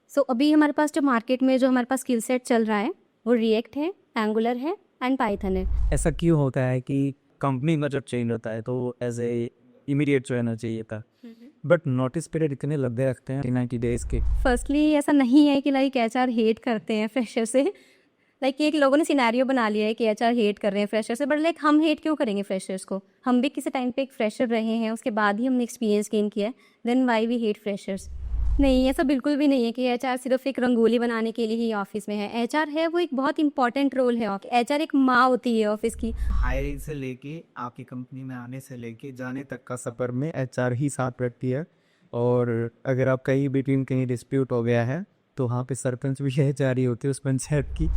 अभी हमारे पास जो मार्केट में जो हमारे पास स्किल सेट चल रहा है वो रिएक्ट है, एंगुलर है एंड पाइथन है। ऐसा क्यों होता है कि कंपनी में जब चेंज होता है तो एज ए इमीडिएट जो रहना चाहिए था, बट नोटिस पीरियड इतने लंबे रखते हैं 90 डेज के। फर्स्टली ऐसा नहीं है कि लाइक एचआर हेट करते हैं फ्रेशर से। लाइक एक लोगों ने सिनेरियो बना लिया है कि एचआर हेट कर रहे हैं फ्रेशर से, बट लाइक हम हेट क्यों करेंगे फ्रेशर्स को? हम भी किसी टाइम पे एक फ्रेशर रहे हैं, उसके बाद ही हमने एक्सपीरियंस गेन किया है, then why we hate freshers? नहीं, ऐसा बिल्कुल भी नहीं है कि एचआर सिर्फ एक रंगोली बनाने के लिए ही ऑफिस में है। एचआर है वो एक बहुत इंपॉर्टेंट रोल है। एचआर एक माँ होती है ऑफिस की। हायरिंग से लेके आपकी कंपनी में आने से लेके जाने तक का सफ़र में एचआर ही साथ रखती है। और अगर आप कहीं बिटवीन कहीं डिस्प्यूट हो गया है तो वहाँ पे सरपंच भी एचआर ही होती है उस पंचायत की।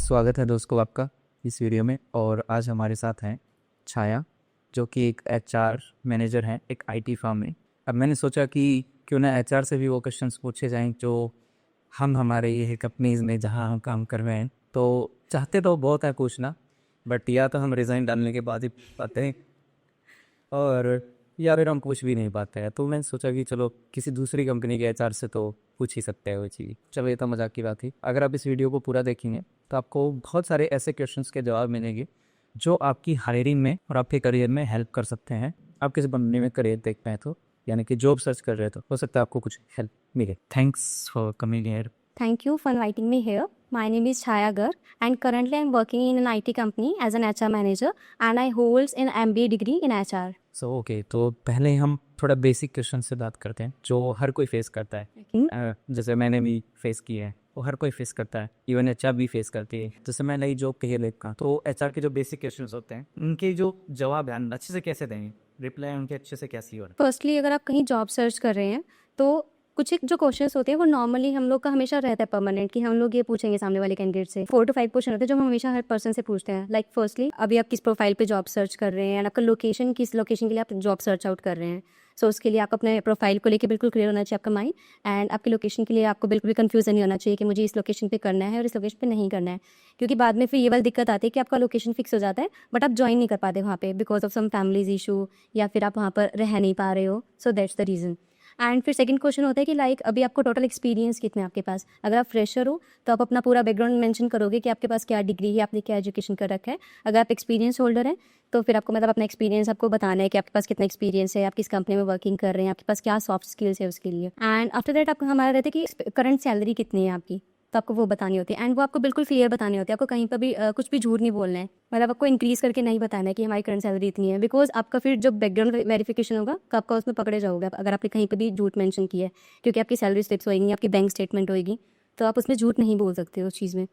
स्वागत है दोस्तों आपका इस वीडियो में। और आज हमारे साथ हैं छाया, जो कि एक एचआर मैनेजर हैं एक आईटी फर्म में। अब मैंने सोचा कि क्यों ना एचआर से भी वो क्वेश्चंस पूछे जाएं जो हम हमारे ये कंपनीज में जहां हम काम कर रहे हैं। तो चाहते तो बहुत है पूछना, बट या तो हम रिज़ाइन डालने के बाद ही पाते हैं और या फिर हम पूछ भी नहीं पाते हैं। तो मैंने सोचा कि चलो किसी दूसरी कंपनी के एचआर से तो पूछ ही सकते हैं वो चीज़। चलो ये तो मजाक की बात थी। अगर आप इस वीडियो को पूरा देखेंगे तो आपको बहुत सारे ऐसे क्वेश्चंस के जवाब मिलेंगे जो आपकी हायरिंग में और आपके करियर में हेल्प कर सकते हैं। आप किसी कंपनी में करियर देखते हैं तो यानी कि जॉब सर्च कर रहे हैं तो हो सकता है आपको कुछ हेल्प मिले। Thanks for coming here. Thank you for inviting me here. My name is Chaya Gar and currently I'm working in an IT company as an HR manager and I hold an MBA degree in HR. Okay, तो पहले हम थोड़ा basic question से बात करते हैं जो हर कोई फेस करता है। जैसे मैंने भी फेस किया है, वो हर कोई फेस करता है, इवन एचआर भी फेस करती है। जैसे मैं नई जॉब कहीं लेगा तो एचआर के जो बेसिक क्वेश्चन होते हैं उनके जो जवाब है अच्छे से कैसे देंगे, रिप्लाई उनके अच्छे से कैसे हो। फर्स्टली अगर आप कहीं जॉब सर्च कर रहे हैं तो कुछ एक जो क्वेश्चंस होते हैं वो नॉर्मली हम लोग का हमेशा रहता है परमानेंट, कि हम लोग ये पूछेंगे सामने वाले कैंडिडेट से। 4 to 5 क्वेश्चन होते हैं जो हम हमेशा हर पर्सन से पूछते हैं। लाइक फर्स्टली अभी आप किस प्रोफाइल पे जॉब सर्च कर रहे हैं एंड आपका लोकेशन, किस लोकेशन के लिए आप जॉब सर्च आउट कर रहे हैं। सो उसके लिए आपको अपने प्रोफाइल को लेकर बिल्कुल क्लियर होना चाहिए आपका माइंड, एंड आपकी लोकेशन के लिए आपको बिल्कुल भी कन्फ्यूजन नहीं होना चाहिए कि मुझे इस लोकेशन पे करना है और इस लोकेशन पे नहीं करना है। क्योंकि बाद में फिर ये वाली दिक्कत आती है कि आपका लोकेशन फिक्स हो जाता है बट आप ज्वाइन नहीं कर पाते वहाँ पे because of some families issue, या फिर आप वहाँ पर रह नहीं पा रहे हो। So that's the reason. And फिर सेकंड क्वेश्चन होता है कि लाइक अभी आपको टोटल एक्सपीरियंस कितना है आपके पास। अगर आप फ्रेशर हो तो आप अपना पूरा बैकग्राउंड मेंशन करोगे कि आपके पास क्या डिग्री है, आपने क्या एजुकेशन कर रखा है। अगर आप एक्सपीरियंस होल्डर हैं तो फिर आपको मतलब अपना एक्सपीरियंस आपको बताना है कि आपके पास कितना एक्सपीरियंस है, आप किस कंपनी में वर्किंग कर रहे हैं, आपके पास क्या सॉफ्ट स्किल्स है उसके लिए। एंड आफ्टर दैट आपको हमारा रहता है कि करंट सैलरी कितनी है आपकी, तो आपको वो बतानी होती है। एंड वो आपको बिल्कुल क्लियर बतानी होती है, आपको कहीं पर भी कुछ भी झूठ नहीं बोलना है। मतलब आपको इंक्रीज़ करके नहीं बताना है कि हमारी करंट सैलरी इतनी है, बिकॉज आपका फिर जब बैकग्राउंड वेरिफिकेशन होगा तो आपका उसमें पकड़े जाओगे अगर आपने कहीं पर भी झूठ मेंशन किया है। क्योंकि आपकी सैलरी स्लिप्स होएंगी, आपकी बैंक स्टेटमेंट होएगी, तो आप उसमें झूठ नहीं बोल सकते उस चीज़ में।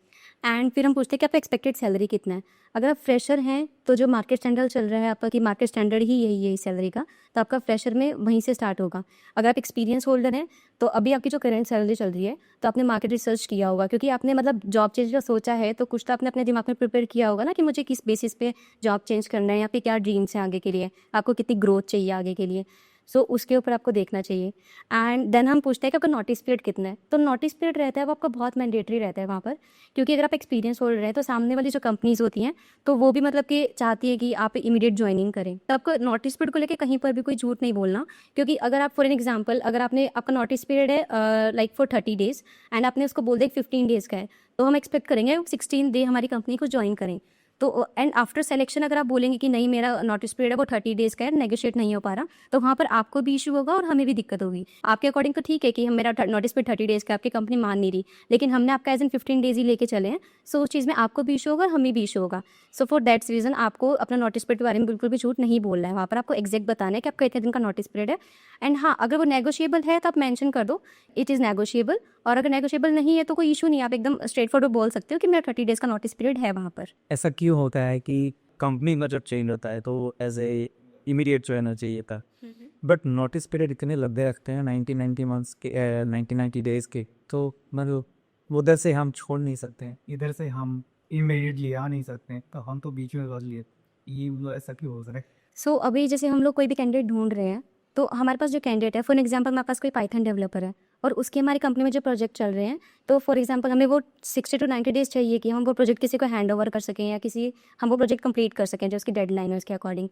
एंड फिर हम पूछते हैं कि आपका एक्सपेक्टेड सैलरी कितना है। अगर आप फ्रेशर हैं तो जो मार्केट स्टैंडर्ड चल रहा है आपका, कि मार्केट स्टैंडर्ड ही यही है इस सैलरी का, तो आपका फ्रेशर में वहीं से स्टार्ट होगा। अगर आप एक्सपीरियंस होल्डर हैं तो अभी आपकी जो करंट सैलरी चल रही है तो आपने मार्केट रिसर्च किया होगा, क्योंकि आपने मतलब जॉब चेंज का सोचा है तो कुछ तो आपने अपने दिमाग में प्रिपेयर किया होगा ना कि मुझे किस बेसिस पे जॉब चेंज करना है, या फिर क्या ड्रीम्स हैं आगे के लिए, आपको कितनी ग्रोथ चाहिए आगे के लिए। सो उसके ऊपर आपको देखना चाहिए। एंड देन हम पूछते हैं कि आपका नोटिस पीरियड कितना है। तो नोटिस पीरियड रहता है वो आपका बहुत मैंडेटरी रहता है वहाँ पर, क्योंकि अगर आप एक्सपीरियंस होल्डर हैं तो सामने वाली जो कंपनीज होती हैं तो वो भी मतलब कि चाहती है कि आप इमीडिएट ज्वाइनिंग करें। तो आपको नोटिस पीरियड को लेकर कहीं पर भी कोई झूठ नहीं बोलना। क्योंकि अगर आप फॉर एन एग्जाम्पल, अगर आपका नोटिस पीरियड है लाइक फॉर 30 डेज एंड आपने उसको बोल दिया 15 डेज़ का है, तो हम एक्सपेक्ट करेंगे 16 डे हमारी कंपनी को ज्वाइन करें। तो एंड आफ्टर सेलेक्शन अगर आप बोलेंगे कि नहीं मेरा नोटिस पीरियड है वो 30 डेज़ का है, नेगोशिएट नहीं हो पा रहा, तो वहाँ पर आपको भी इशू होगा और हमें भी दिक्कत होगी। आपके अकॉर्डिंग तो ठीक है कि हम मेरा नोटिस पीरियड 30 डेज़ का, आपकी कंपनी मान नहीं रही, लेकिन हमने आपका एज इन 15 डेज़ ही लेके चले हैं। सो उस चीज़ में आपको भी इशू होगा और हमें भी इशू होगा। सो फॉर दैट्स रीज़न आपको अपना नोटिस पीरियड के बारे में बिल्कुल भी झूठ नहीं बोलना है। वहाँ पर आपको एग्जैक्ट बताना है कि आपका इतने दिन का नोटिस पीरियड है। एंड हाँ, अगर वो नेगोशिएबल है तो आप मेंशन कर दो इट इज़ नेगोशिएबल, और अगर नेगोशिएबल नहीं है तो कोई इशू नहीं, आप एकदम स्ट्रेट फॉरवर्ड बोल सकते हो कि मेरा 30 डेज़ का नोटिस पीरियड है वहाँ पर। ऐसा क्यों होता है कि कंपनी में जब चेंज होता है तो एज ए इमीडिएट जो रहना चाहिए था, बट नोटिस पीरियड इतने लंबे रखते हैं 90 मंथ्स के 90 डेज के। तो मतलब उधर से हम छोड़ नहीं सकते हैं, इधर से हम इमीडिएटली आ नहीं सकते तो हम तो बीच में फंस लिए। ये मतलब ऐसा क्यों हो रहा है? सो अभी जैसे हम लोग कोई भी कैंडिडेट ढूंढ रहे हैं तो हमारे पास जो कैंडिडेट है, फॉर एग्जांपल हमारे पास कोई पाइथन डेवलपर है और उसके हमारी कंपनी में जो प्रोजेक्ट चल रहे हैं, तो फॉर एग्जांपल हमें वो 60 टू 90 डेज़ चाहिए कि हम वो प्रोजेक्ट किसी को हैंड ओवर कर सकें या हम वो प्रोजेक्ट कंप्लीट कर सकें जो उसकी डेडलाइन है उसके अकॉर्डिंग।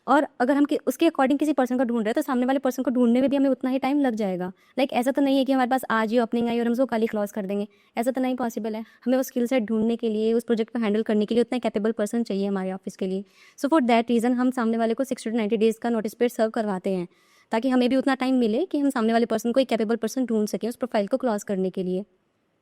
और अगर हम उसके अकॉर्डिंग किसी पर्सन को ढूंढ रहे हैं तो सामने वाले पर्सन को ढूंढने में भी हमें उतना ही टाइम लग जाएगा। लाइक ऐसा तो नहीं है कि हमारे पास आज ही ओपनिंग आई और हम उसको कल ही क्लोज कर देंगे, ऐसा तो नहीं पॉसिबल है। हमें वो स्किल सेट ढूंढने के लिए, उस प्रोजेक्ट को हैंडल करने के लिए उतना कैपेबल पर्सन चाहिए हमारे ऑफिस के लिए। सो फॉर दैट रीज़न हम सामने वाले को 60 टू 90 डेज़ का नोटिस पीरियड सर्व करवाते हैं, ताकि हमें भी उतना टाइम मिले कि हम सामने वाले पर्सन को एक कैपेबल पर्सन ढूंढ सकें उस प्रोफाइल को क्लोज करने के लिए।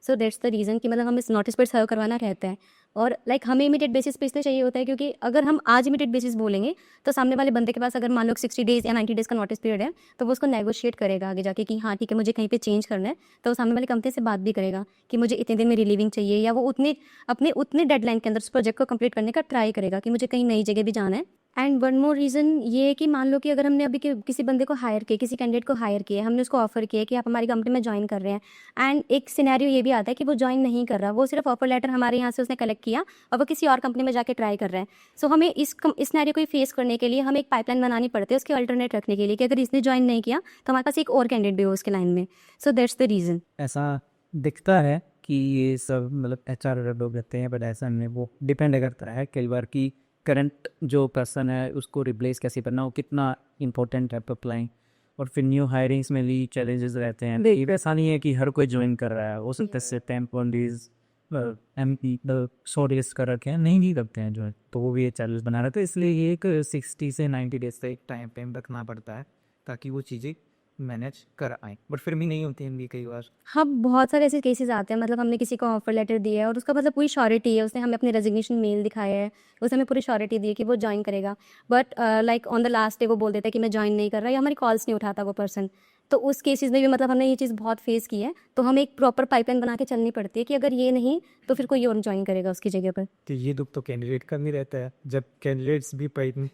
सो दैट्स द रीज़न कि मतलब हम इस नोटिस पीरियड सर्व करवाना रहता है। और लाइक हमें इमीडिएट बेसिस पे इसलिए चाहिए होता है क्योंकि अगर हम आज इमीडिएट बेसिस बोलेंगे तो सामने वाले बंदे के पास अगर मान लो 60 डेज़ या 90 डेज़ का नोटिस पीरियड है, तो वो उसको नेगोशिएट करेगा आगे जाके कि हाँ ठीक है मुझे कहीं पे चेंज करना है, तो वो सामने वाली कंपनी से बात भी करेगा कि मुझे इतने दिन में रिलीविंग चाहिए, या वो उतने डेडलाइन के अंदर उस प्रोजेक्ट को कंप्लीट करने का ट्राई करेगा कि मुझे कहीं नई जगह भी जाना है। एंड वन मोर रीज़न ये है कि मान लो कि अगर हमने अभी किसी बंदे को हायर किया, किसी कैंडिडेट को हायर किया, हमने उसको ऑफर किया कि आप हमारी कंपनी में ज्वाइन कर रहे हैं, एंड एक सिनेरियो ये भी आता है कि वो ज्वाइन नहीं कर रहा, वो सिर्फ ऑफर लेटर हमारे यहाँ से उसने कलेक्ट किया और वो किसी और कंपनी में जाके ट्राई कर रहा है। सो हमें इस सिनेरियो को फेस करने के लिए हमें एक पाइपलाइन बनानी पड़ती है उसके अल्टरनेट रखने के लिए कि अगर इसने ज्वाइन नहीं किया तो हमारे पास एक और कैंडिडेट भी हो उसके लाइन में। So that's the reason. ऐसा दिखता है कि ये सब मतलब HR लोग रहते हैं, बट ऐसा नहीं, वो डिपेंड करता है कई बार कि करंट जो पर्सन है उसको रिप्लेस कैसे करना, वो कितना इंपॉर्टेंट है अप्लाई। और फिर न्यू हायरिंग्स में भी चैलेंजेस रहते हैं। ये ऐसा नहीं है कि हर कोई ज्वाइन कर रहा है, हो सकता है टेम्पोरीज MP शॉर्ट लिस्ट कर रखे हैं, नहीं भी करते हैं जो, तो वो भी ये चैलेंज बना रहे थे। इसलिए ये एक 60 से 90 डेज का एक टाइम रखना पड़ता है ताकि वो चीज़ें मैनेज कर आएँ, बट फिर भी नहीं होती हैं भी कई बार। हाँ, बहुत सारे ऐसे केसेस आते हैं, मतलब हमने किसी को ऑफर लेटर दिया है और उसका मतलब पूरी श्योरिटी है, उसने हमें अपनी रेजिग्नेशन मेल दिखाया है, उसने हमें पूरी श्योरिटी दी है कि वो ज्वाइन करेगा, but like on the last day वो बोल देता है कि मैं ज्वाइन नहीं कर रहा, या हमारी कॉल्स नहीं उठाता वो पर्सन। तो उस केसेस में भी मतलब हमने ये चीज़ बहुत फेस की है, तो हमें एक प्रॉपर पाइपलाइन बना के चलनी पड़ती है कि अगर ये नहीं तो फिर कोई और ज्वाइन करेगा उसकी जगह पर। तो ये दुख तो कैंडिडेट का नहीं रहता है, जब कैंडिडेट्स भी पैन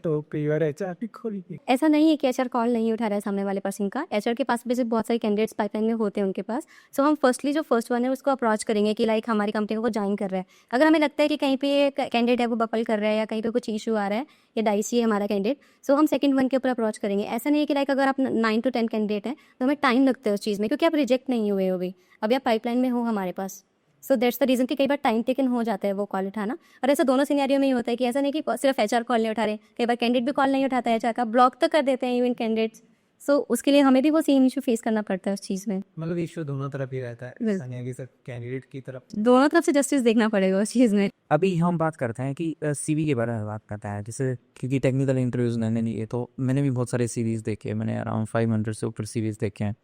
तो कई बार HR भी खोली। ऐसा नहीं है कि HR कॉल नहीं उठा रहा है सामने वाले पर्सन का, HR के पास भी से बहुत सारे कैंडिडेट्स पाइपलाइन में होते हैं उनके पास। सो हम फर्स्टली जो फर्स्ट वन है उसको अप्रोच करेंगे कि लाइक हमारी कंपनी को ज्वाइन कर रहा है। अगर हमें लगता है कि कहीं पे कैंडिडेट है वो बफल कर रहा है या कहीं पे कुछ इशू आ रहा है या डाइसी है हमारा कैंडिडेट, सो हम सेकंड वन के ऊपर अप्रोच करेंगे। ऐसा नहीं है कि लाइक अगर आप 9 to 10 कैंडिडेट हैं तो हमें टाइम लगता है उस चीज़ में, क्योंकि आप रिजेक्ट नहीं हुए हो अभी आप पाइपलाइन में हो हमारे पास। सो दैट्स द रीज़न कि कई बार टाइम टेकन हो जाता है वो कॉल उठाना। और ऐसा दोनों सिनेरियो में ही होता है कि ऐसा नहीं कि सिर्फ HR कॉल नहीं उठा रहे, कई बार कैंडिडेट भी कॉल नहीं उठाता है, HR का ब्लॉक तो कर देते हैं इवन कैंडिडेट्स। सो उसके लिए हमें भी वो सेम इशू फेस करना पड़ता है उस चीज़ में। मतलब इशू दोनों तरफ ही रहता है, ऐसा नहीं है कि सिर्फ कैंडिडेट की तरफ। दोनों तरफ से जस्टिस देखना पड़ेगा उस चीज़ में। अभी हम बात करते हैं कि CV के बारे में बात करते हैं, जैसे क्योंकि टेक्निकल इंटरव्यूज़ मैंने लिए, तो मैंने भी बहुत सारे CVs देखे, मैंने अराउंड 500 से ऊपर CVs देखे हैं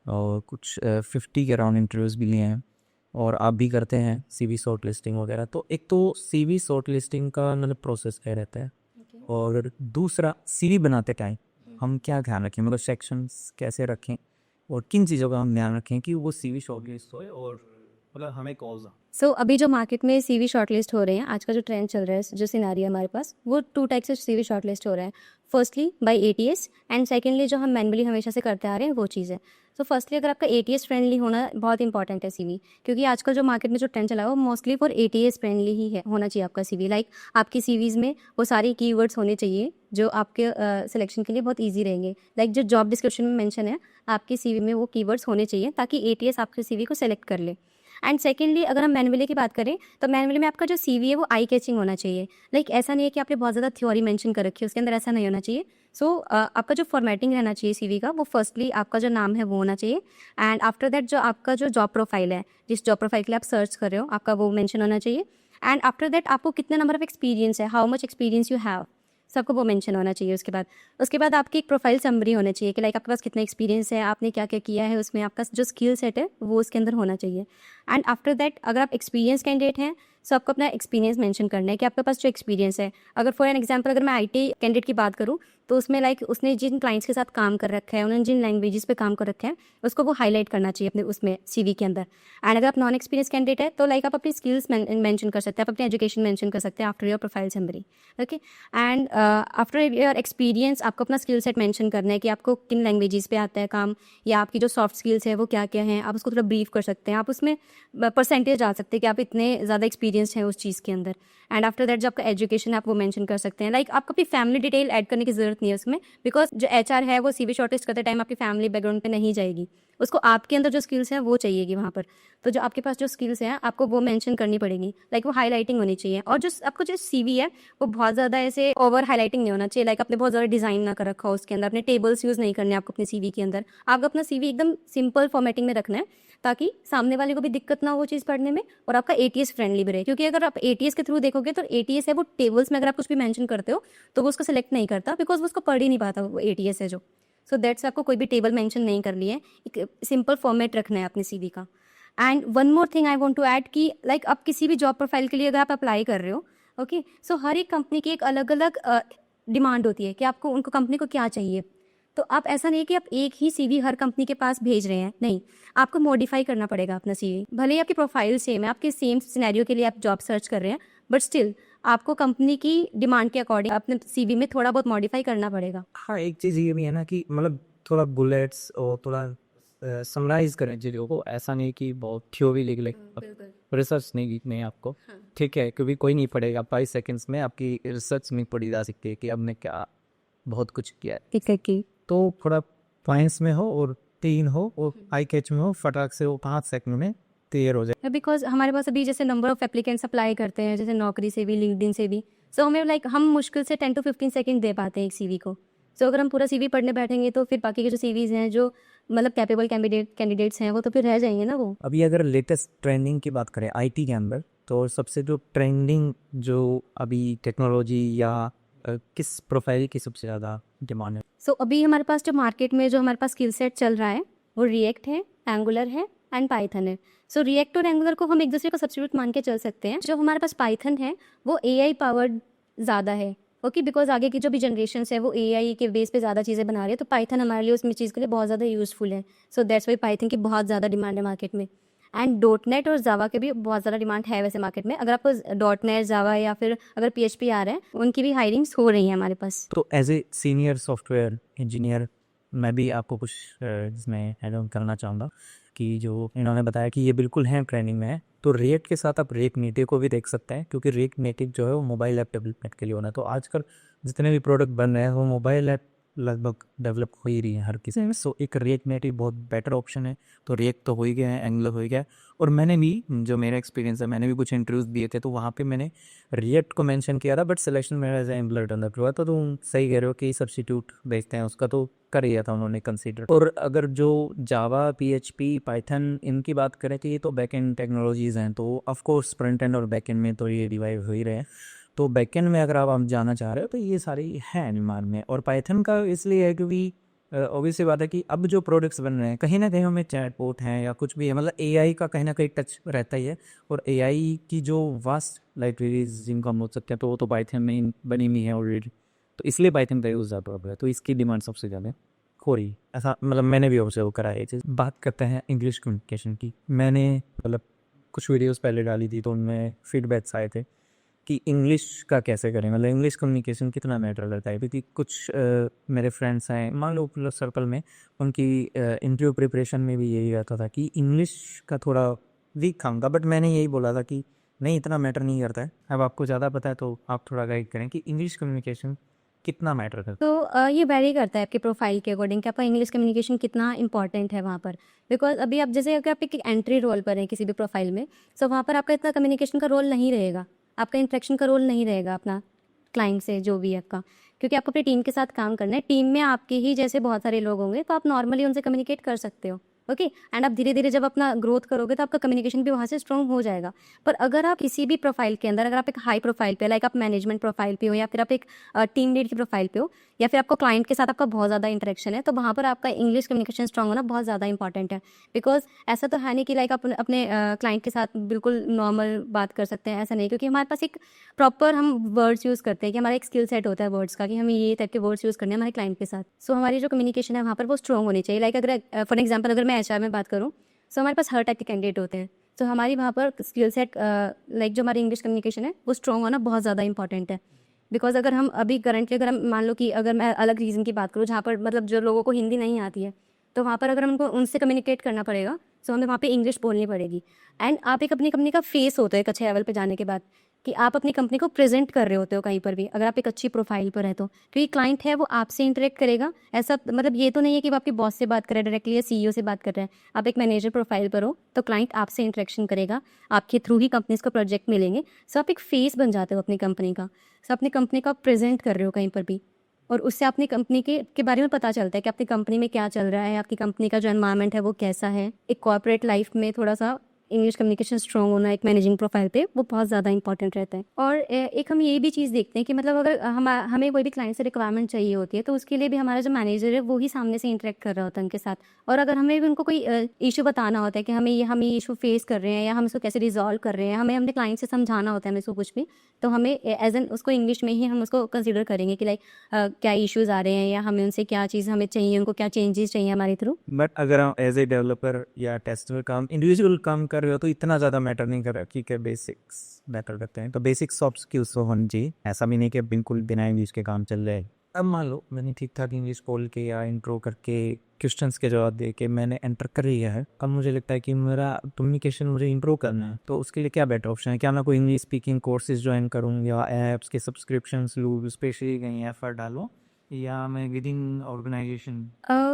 और कुछ 50 के अराउंड इंटरव्यूज़ भी लिए हैं, और आप भी करते हैं CV शॉर्ट लिस्टिंग वगैरह। तो एक तो CV शॉर्ट लिस्टिंग का मतलब प्रोसेस क्या रहता है, और दूसरा CV बनाते टाइम हम क्या ध्यान रखें, मतलब सेक्शंस कैसे रखें और किन चीज़ों का हम ध्यान रखें कि वो CV शॉर्ट लिस्ट होए और मतलब हमें कॉल्स सो अभी जो मार्केट में CV शॉर्टलिस्ट हो रहे हैं, आज का जो ट्रेंड चल रहा है, जो सिनारियो हमारे पास, वो 2 टाइप से CV शॉर्टलिस्ट हो रहा है। Firstly by ATS and secondly जो हम मैनुअली हमेशा से करते आ रहे हैं वो चीज़ है। सो फर्स्टली अगर आपका ATS फ्रेंडली होना बहुत इंपॉर्टेंट है CV, क्योंकि आजकल जो मार्केट में जो ट्रेंड चला है वो मोस्टली फॉर ATS फ्रेंडली ही है, होना चाहिए आपका CV। लाइक आपकी CVs में वो सारी कीवर्ड्स होने चाहिए जो आपके सिलेक्शन के लिए बहुत ईजी रहेंगे। लाइक जो जॉब डिस्क्रिप्शन में मेंशन है आपकी CV में वो कीवर्ड्स होने चाहिए ताकि ATS आपके CV को सेलेक्ट कर ले। एंड सेकेंडली अगर हम मैनुअली की बात करें तो मैनुअली में आपका जो CV है वो आई कैचिंग होना चाहिए। लाइक ऐसा नहीं है कि आपने बहुत ज़्यादा थ्योरी मेंशन कर रखी है उसके अंदर, ऐसा नहीं होना चाहिए। सो आपका जो फॉर्मेटिंग रहना चाहिए CV का, वो फर्स्टली आपका जो नाम है वो होना चाहिए, एंड आफ्टर दैट जो आपका जो जॉब प्रोफाइल है, जिस जॉब प्रोफाइल के लिए आप सर्च कर रहे हो, आपका वो मेंशन होना चाहिए। एंड आफ्टर दैट आपको कितना नंबर ऑफ एक्सपीरियंस है, how much experience you have, सबको वो मेंशन होना चाहिए। उसके बाद आपकी एक प्रोफाइल समरी होना चाहिए कि लाइक आपके पास कितना एक्सपीरियंस है, आपने क्या क्या किया है, उसमें आपका जो स्किल सेट है वो उसके अंदर होना चाहिए। एंड आफ्टर दैट अगर आप एक्सपीरियंस कैंडिडेट हैं सो आपको अपना एक्सपीरियंस मेंशन करना है कि आपके पास जो एक्सपीरियंस है। अगर फॉर एन एग्जांपल अगर मैं IT कैंडिडेट की बात करूँ तो उसमें लाइक उसने जिन क्लाइंट्स के साथ काम कर रखा है, उन्होंने जिन लैंग्वेजेस पे काम कर रखा है, उसको वो हाईलाइट करना चाहिए अपने उसमें CV के अंदर। एंड अगर आप नॉन एक्सपीरियंस कैंडिडेट है तो लाइक आप अपनी स्किल्स मेंशन कर सकते हैं, आप अपनी एजुकेशन मेंशन कर सकते हैं after your profile summary. Okay, and after your experience आपको अपना स्किल सेट मेंशन करना है कि आपको किन लैंग्वेजेस पे आता है काम, या आपकी जो सॉफ्ट स्किल्स है वो क्या क्या हैं, आप उसको थोड़ा ब्रीफ कर सकते हैं। आप उसमें परसेंटेज डाल सकते हैं कि आप इतने ज़्यादा एक्सपीरियंस हैं उस चीज़ के अंदर। एंड आफ्टर दैट जो आपका एजुकेशन है आप वो मेंशन कर सकते हैं। लाइक आपको अपनी फैमिली डिटेल ऐड करने की ज़रूरत नहीं है उसमें, बिकॉज जो HR है वो CV शॉर्टलिस्ट करते टाइम आपकी फैमिली बैकग्राउंड पे नहीं जाएगी, उसको आपके अंदर जो स्किल्स हैं वो चाहिएगी वहाँ पर। तो जो आपके पास जो स्किल्स हैं आपको वो मेंशन करनी पड़ेगी, लाइक वो हाईलाइटिंग होनी चाहिए। और जो आपको जो सीवी है वो बहुत ज़्यादा ऐसे ओवर हाईलाइटिंग नहीं होना चाहिए, लाइक आपने बहुत ज़्यादा डिज़ाइन ना कर रखा हो उसके अंदर, अपने टेबल्स यूज़ नहीं करने आपको अपने सीवी के अंदर। आपको अपना सीवी एकदम सिंपल फॉर्मेटिंग में रखना है ताकि सामने वाले को भी दिक्कत ना हो वो चीज़ पढ़ने में, और आपका एटीएस फ्रेंडली भी रहे। क्योंकि अगर आप एटीएस के थ्रू देखोगे तो एटीएस है वो टेबल्स में अगर आप कुछ भी मेंशन करते हो तो वो उसको सेलेक्ट नहीं करता, बिकॉज वो उसको पढ़ ही नहीं पाता, वो एटीएस है जो। सो दैट्स आपको कोई भी टेबल मेंशन नहीं करनी है, एक सिंपल फॉर्मेट रखना है अपने सीवी का। And one more thing I want to add कि लाइक आप किसी भी जॉब प्रोफाइल के लिए अगर आप अप्लाई कर रहे हो, ओके, सो हर एक कंपनी की एक अलग अलग डिमांड होती है कि आपको उनको कंपनी को क्या चाहिए। तो आप ऐसा नहीं कि आप एक ही सीवी हर कंपनी के पास भेज रहे हैं, नहीं, आपको मॉडिफाई करना पड़ेगा अपना सीवी। भले ही आपकी प्रोफाइल सेम है, आपके सेम सिनेरियो के लिए आप जॉब सर्च कर रहे हैं, बट स्टिल आपको कंपनी की डिमांड के अकॉर्डिंग अपने सीवी में थोड़ा बहुत मॉडिफाई करना पड़ेगा। हाँ, एक चीज़ ये भी है ना कि मतलब थोड़ा बुलेट्स और थोड़ा समराइज करें चीज़ों को, ऐसा नहीं कि बहुत थ्योरी लिख ले, रिसर्च नहीं लिखनी है आपको, ठीक है, क्योंकि कोई नहीं पढ़ेगा 5 सेकंड्स में आपकी रिसर्च नहीं पढ़ी जा सकती है कि आपने क्या बहुत कुछ किया है। एग्जैक्टली। तो थोड़ा पॉइंट्स में हो और क्लीन हो और आई कैच में हो, फटाक से वो 5 सेकंड में क्लियर हो जाए। बिकॉज हमारे पास अभी जैसे नंबर ऑफ एप्लीकेंट्स अप्लाई करते हैं, जैसे नौकरी से भी, लिंक्डइन से भी, सो हमें लाइक हम मुश्किल से 10 to 15 सेकंड दे पाते हैं एक सीवी को। सो अगर हम पूरा सीवी पढ़ने बैठेंगे तो फिर बाकी के जो सीवीज हैं जो मतलब कैपेबल कैंडिडेट्स हैं वो तो फिर रह जाएंगे ना वो। अभी अगर लेटेस्ट ट्रेंडिंग की बात करें आईटी के अंदर, तो सबसे जो ट्रेंडिंग जो अभी टेक्नोलॉजी या किस प्रोफाइल की सबसे ज़्यादा डिमांड है? सो अभी हमारे पास जो मार्केट में जो हमारे पास स्किल सेट चल रहा है वो रिएक्ट है, एंगुलर है एंड पाइथन है। सो रिएक्ट और एंगुलर को हम एक दूसरे को सब्स्टिट्यूट मान के चल सकते हैं। जो हमारे पास पाइथन है वो एआई पावर्ड ज़्यादा है, ओके, बिकॉज आगे की जो भी जनरेशन है वो एआई के बेस पे ज़्यादा चीज़ें बना रही है, तो पाइथन हमारे लिए उसमें चीज़ के लिए बहुत ज़्यादा यूज़फुल है। सो दैट्स वाई पाइथन की बहुत ज़्यादा डिमांड है मार्केट में। एंड डॉट नेट और जावा के भी बहुत ज़्यादा डिमांड है वैसे मार्केट में। अगर आपको डॉट नेट, जावा या फिर अगर पीएचपी आ रहा है, उनकी भी हायरिंग्स हो रही है हमारे पास। तो as a senior software engineer मैं भी आपको कुछ इसमें ऐड ऑन करना चाहूँगा कि जो इन्होंने बताया कि ये बिल्कुल है ट्रेनिंग में है, तो रिएक्ट के साथ आप रिएक्ट नेटिव को भी देख सकते हैं, क्योंकि रिएक्ट नेटिव जो है वो मोबाइल ऐप डेवलपमेंट के लिए होना है। तो आजकल जितने भी प्रोडक्ट बन रहे हैं वो मोबाइल ऐप लगभग डेवलप हो ही रही है हर किसी में। सो एक रिएक्ट नेटिव बहुत बेटर ऑप्शन है। तो रिएक्ट तो हो ही गया है, एंगुलर हो ही गया है, और मैंने भी, जो मेरा एक्सपीरियंस है, मैंने भी कुछ इंटरव्यूज दिए थे तो वहाँ पे मैंने रिएक्ट को मेंशन किया था, बट सिलेक्शन मेरा एज एंगुलर टर्न आउट हुआ। तो तुम सही कह रहे हो कि सब्स्टिट्यूट भेजते हैं उसका, तो कर लिया था उन्होंने कंसीडर। और अगर जो जावा, पीएचपी, पाइथन इनकी बात करें तो ये तो बैक एंड टेक्नोलॉजीज़ हैं, तो ऑफकोर्स फ्रंट एंड और बैक एंड में तो ये डिवाइड हो ही रहे हैं। तो बैकएंड में अगर आप जाना चाह रहे हो तो ये सारी है डिमांड में। और पाइथन का इसलिए है क्योंकि ऑब्वियस सी बात है कि अब जो प्रोडक्ट्स बन रहे हैं कहीं ना कहीं हमें चैटबॉट हैं या कुछ भी है, मतलब एआई का कहीं ना कहीं टच रहता ही है। और एआई की जो वास्ट लाइब्रेरीज जिनको हम बोल सकते हैं तो वो तो पाइथन में ही बनी हुई है ऑलरेडी, तो इसलिए पाइथन का यूज़ ज़्यादा हो रहा है, तो इसकी डिमांड सबसे ज़्यादा हो रही, ऐसा मतलब मैंने भी ऑब्जर्व करा है ये चीज़। बात करते हैं इंग्लिश कम्युनिकेशन की। मैंने मतलब कुछ वीडियोस पहले डाली थी तो उनमें फीडबैक्स आए थे कि इंग्लिश का कैसे करें, मतलब इंग्लिश कम्युनिकेशन कितना मैटर करता है। क्योंकि कुछ मेरे फ्रेंड्स हैं, मान लो प्लस सर्कल में, उनकी इंटरव्यू प्रिपरेशन में भी यही रहता था कि इंग्लिश का थोड़ा वीक खाऊंगा, बट मैंने यही बोला था कि नहीं, इतना मैटर नहीं करता है। अब आपको ज़्यादा पता है तो आप थोड़ा गाइड करें कि इंग्लिश कम्युनिकेशन कितना मैटर करता है। तो ये वेरी करता है आपके प्रोफाइल के अकॉर्डिंग कि आपका इंग्लिश कम्युनिकेशन कितना इंपॉर्टेंट है वहाँ पर। बिकॉज अभी आप जैसे अगर आप एक एंट्री रोल पर हैं किसी भी प्रोफाइल में, सो वहाँ पर आपका इतना कम्युनिकेशन का रोल नहीं रहेगा, आपका इंटरेक्शन का रोल नहीं रहेगा अपना क्लाइंट से जो भी है आपका, क्योंकि आपको अपनी टीम के साथ काम करना है। टीम में आपके ही जैसे बहुत सारे लोग होंगे तो आप नॉर्मली उनसे कम्युनिकेट कर सकते हो, ओके। एंड आप धीरे धीरे जब अपना ग्रोथ करोगे तो आपका कम्युनिकेशन भी वहाँ से स्ट्रॉन्ग हो जाएगा। पर अगर आप किसी भी प्रोफाइल के अंदर, अगर आप एक हाई प्रोफाइल पे, लाइक आप मैनेजमेंट प्रोफाइल पे हो या फिर आप एक टीम लीड की प्रोफाइल पे हो या फिर आपको क्लाइंट के साथ आपका बहुत ज़्यादा इंटरेक्शन है, तो वहाँ पर आपका इंग्लिश कम्युनिकेशन स्ट्रॉन्ग होना बहुत ज़्यादा इंपॉर्टेंट है। बिकॉज ऐसा तो है नहीं कि लाइक आप अपने क्लाइंट के साथ बिल्कुल नॉर्मल बात कर सकते हैं, ऐसा नहीं, क्योंकि हमारे पास एक प्रॉपर हम वर्ड्स यूज़ करते हैं कि हमारा एक स्किल सेट होता है वर्ड्स का कि हमें ये टाइप के वर्ड्स यूज़ करने हैं हमारे क्लाइंट के साथ। सो हमारी जो कम्युनिकेशन है वहाँ पर वो स्ट्रॉन्ग होनी चाहिए। लाइक अगर फॉर एग्जाम्पल अगर मैं एचआर में बात करूँ, सो हमारे पास हर टाइप के कैंडिडेट होते हैं, तो हमारी वहाँ पर स्किल सेट लाइक जो हमारी इंग्लिश कम्युनिकेशन है वो स्ट्रॉन्ग होना बहुत ज़्यादा इंपॉर्टेंट है। बिकॉज अगर हम अभी करंटली, अगर हम मान लो कि अगर मैं अलग रीजन की बात करूँ जहाँ पर मतलब जो लोगों को हिंदी नहीं आती है, तो वहाँ पर अगर हमको उनसे कम्युनिकेट करना पड़ेगा सो हमें वहाँ पे इंग्लिश बोलनी पड़ेगी। एंड आप एक अपनी कंपनी का फेस होते हो एक अच्छे लेवल पे जाने के बाद, कि आप अपनी कंपनी को प्रेजेंट कर रहे होते हो कहीं पर भी, अगर आप एक अच्छी प्रोफाइल पर है तो, क्योंकि क्लाइंट है वो आपसे इंटरेक्ट करेगा। ऐसा मतलब ये तो नहीं है कि वो आपके बॉस से बात कर रहे हैं डायरेक्टली या सीईओ से बात कर रहे हैं। आप एक मैनेजर प्रोफाइल पर हो तो क्लाइंट आपसे इंटरेक्शन करेगा, आपके थ्रू ही कंपनीज को प्रोजेक्ट मिलेंगे। सो आप एक फेस बन जाते हो अपनी कंपनी का। सो अपनी कंपनी को आप प्रेजेंट कर रहे हो कहीं पर भी, और उससे अपनी कंपनी के बारे में पता चलता है कि आपकी कंपनी में क्या चल रहा है, आपकी कंपनी का जो एनवायरनमेंट है वो कैसा है। एक कॉर्पोरेट लाइफ में थोड़ा सा इंग्लिश कम्युनिकेशन स्ट्रॉन्ग होना एक मैनेजिंग प्रोफाइल पे वो बहुत ज़्यादा इंपॉर्टेंट रहता है। और एक हम ये भी चीज़ देखते हैं कि मतलब अगर हमें कोई भी क्लाइंट से रिक्वायरमेंट चाहिए होती है तो उसके लिए भी हमारा जो मैनेजर है वो ही सामने से इंटरेक्ट कर रहा होता है उनके साथ। और अगर हमें भी उनको कोई इशू बताना होता है कि हम ये इशू फेस कर रहे हैं या हम इसको कैसे रिजॉल्व कर रहे हैं, हमें अपने क्लाइंट से समझाना होता है हमें इसको कुछ भी, तो हमें एज एन उसको इंग्लिश में ही हम उसको कंसिडर करेंगे कि लाइक क्या इश्यूज़ आ रहे हैं या हमें उनसे क्या चीज़ हमें चाहिए, उनको क्या चेंजेस चाहिए हमारे थ्रू। बट अगर हम एज ए डेवलपर या टेस्टर काम इंडिविजुअल काम कर रहे हो तो इतना ज़्यादा मैटर नहीं कर रहा कि क्या बेसिक्स मैटर करते हैं। तो बेसिक सॉफ्ट स्किल्स तो होनी चाहिए, ऐसा भी नहीं कि बिल्कुल बिना इंग्लिश के काम चल रहा है। अब मान लो मैंने ठीक ठाक इंग्लिश बोल के या इंट्रो करके क्वेश्चंस के जवाब दे के मैंने एंटर कर लिया है, अब मुझे लगता है कि मेरा कम्युनिकेशन मुझे इंप्रूव करना है, तो उसके लिए क्या बेटर ऑप्शन है? क्या मैं कोई इंग्लिश स्पीकिंग कोर्सेज ज्वाइन करूँ या ऐप्स के सब्सक्रिप्शंस लूँ, स्पेशली कहीं एफर्ट डालूँ, या मैं विद इन ऑर्गेनाइजेशन?